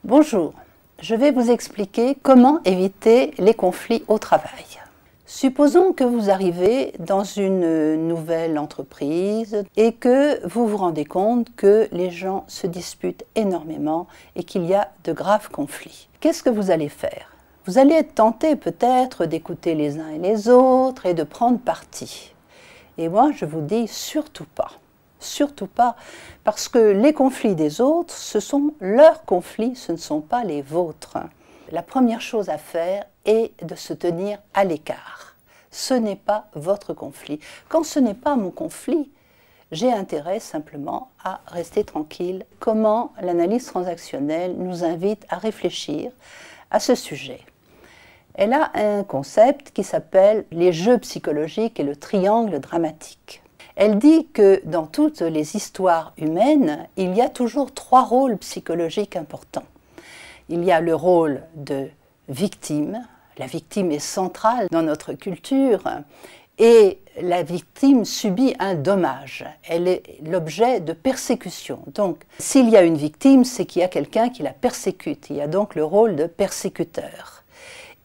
Bonjour, je vais vous expliquer comment éviter les conflits au travail. Supposons que vous arrivez dans une nouvelle entreprise et que vous vous rendez compte que les gens se disputent énormément et qu'il y a de graves conflits. Qu'est-ce que vous allez faire? Vous allez être tenté peut-être d'écouter les uns et les autres et de prendre parti. Et moi, je vous dis surtout pas. Surtout pas, parce que les conflits des autres, ce sont leurs conflits, ce ne sont pas les vôtres. La première chose à faire est de se tenir à l'écart. Ce n'est pas votre conflit. Quand ce n'est pas mon conflit, j'ai intérêt simplement à rester tranquille. Comment l'analyse transactionnelle nous invite à réfléchir à ce sujet? Elle a un concept qui s'appelle les jeux psychologiques et le triangle dramatique. Elle dit que dans toutes les histoires humaines, il y a toujours trois rôles psychologiques importants. Il y a le rôle de victime. La victime est centrale dans notre culture et la victime subit un dommage. Elle est l'objet de persécution. Donc, s'il y a une victime, c'est qu'il y a quelqu'un qui la persécute. Il y a donc le rôle de persécuteur.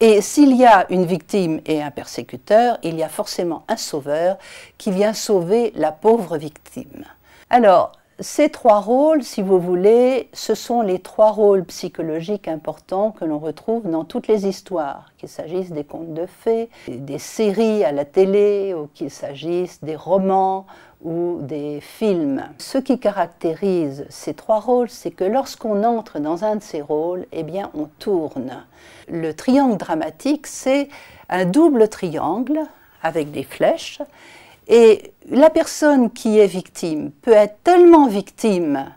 Et s'il y a une victime et un persécuteur, il y a forcément un sauveur qui vient sauver la pauvre victime. Alors, ces trois rôles, si vous voulez, ce sont les trois rôles psychologiques importants que l'on retrouve dans toutes les histoires, qu'il s'agisse des contes de fées, des séries à la télé, ou qu'il s'agisse des romans ou des films. Ce qui caractérise ces trois rôles, c'est que lorsqu'on entre dans un de ces rôles, eh bien on tourne. Le triangle dramatique, c'est un double triangle avec des flèches. Et la personne qui est victime peut être tellement victime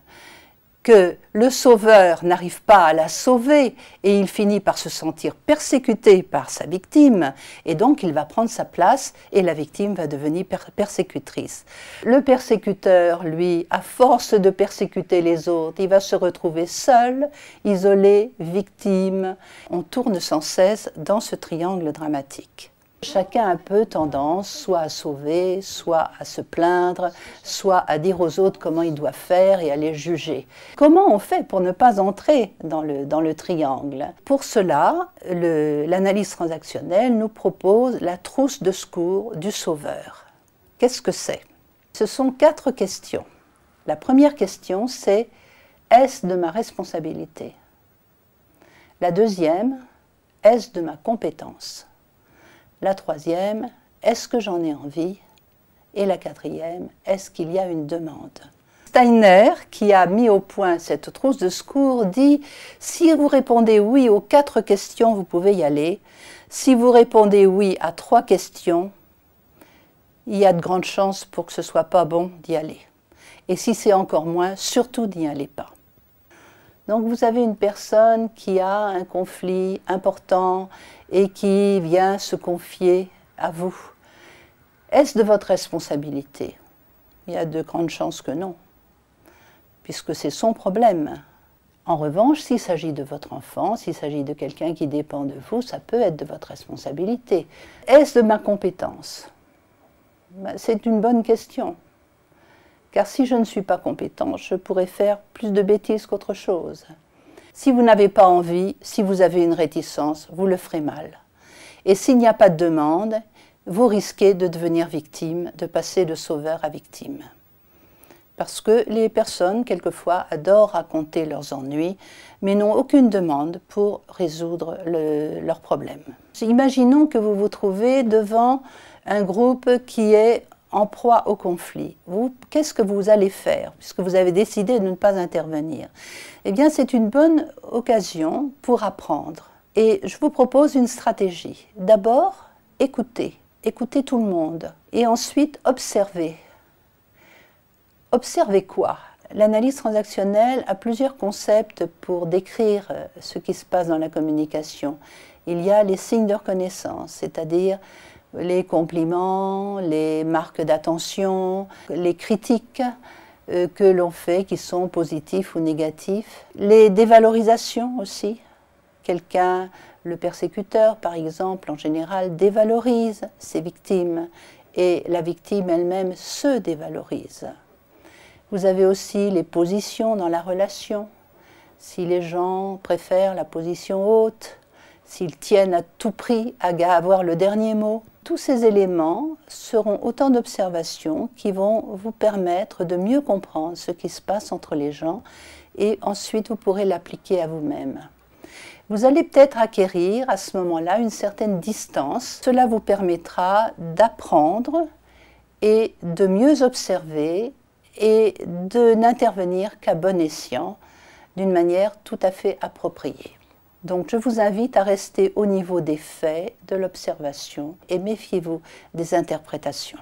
que le sauveur n'arrive pas à la sauver et il finit par se sentir persécuté par sa victime et donc il va prendre sa place et la victime va devenir persécutrice. Le persécuteur, lui, à force de persécuter les autres, il va se retrouver seul, isolé, victime. On tourne sans cesse dans ce triangle dramatique. Chacun a un peu tendance soit à sauver, soit à se plaindre, soit à dire aux autres comment ils doivent faire et à les juger. Comment on fait pour ne pas entrer dans le triangle? Pour cela, l'analyse transactionnelle nous propose la trousse de secours du sauveur. Qu'est-ce que c'est? Ce sont 4 questions. La première question, c'est « Est-ce de ma responsabilité ?» La deuxième, « Est-ce de ma compétence ?» La troisième, est-ce que j'en ai envie? Et la quatrième, est-ce qu'il y a une demande? Steiner, qui a mis au point cette trousse de secours, dit « Si vous répondez oui aux 4 questions, vous pouvez y aller. Si vous répondez oui à 3 questions, il y a de grandes chances pour que ce ne soit pas bon d'y aller. Et si c'est encore moins, surtout n'y allez pas. » Donc vous avez une personne qui a un conflit important et qui vient se confier à vous. Est-ce de votre responsabilité? Il y a de grandes chances que non, puisque c'est son problème. En revanche, s'il s'agit de votre enfant, s'il s'agit de quelqu'un qui dépend de vous, ça peut être de votre responsabilité. Est-ce de ma compétence? C'est une bonne question. Car si je ne suis pas compétent, je pourrais faire plus de bêtises qu'autre chose. Si vous n'avez pas envie, si vous avez une réticence, vous le ferez mal. Et s'il n'y a pas de demande, vous risquez de devenir victime, de passer de sauveur à victime. Parce que les personnes, quelquefois, adorent raconter leurs ennuis, mais n'ont aucune demande pour résoudre leurs problèmes. Imaginons que vous vous trouvez devant un groupe qui est en proie au conflit. Qu'est-ce que vous allez faire, puisque vous avez décidé de ne pas intervenir? Eh bien, c'est une bonne occasion pour apprendre. Et je vous propose une stratégie. D'abord, écoutez. Écoutez tout le monde. Et ensuite, observez. Observez quoi? L'analyse transactionnelle a plusieurs concepts pour décrire ce qui se passe dans la communication. Il y a les signes de reconnaissance, c'est-à-dire les compliments, les marques d'attention, les critiques que l'on fait qui sont positifs ou négatifs, les dévalorisations aussi. Quelqu'un, le persécuteur par exemple, en général dévalorise ses victimes et la victime elle-même se dévalorise. Vous avez aussi les positions dans la relation. si les gens préfèrent la position haute, s'ils tiennent à tout prix à avoir le dernier mot. Tous ces éléments seront autant d'observations qui vont vous permettre de mieux comprendre ce qui se passe entre les gens et ensuite vous pourrez l'appliquer à vous-même. Vous allez peut-être acquérir à ce moment-là une certaine distance. Cela vous permettra d'apprendre et de mieux observer et de n'intervenir qu'à bon escient, d'une manière tout à fait appropriée. Donc je vous invite à rester au niveau des faits, de l'observation et méfiez-vous des interprétations.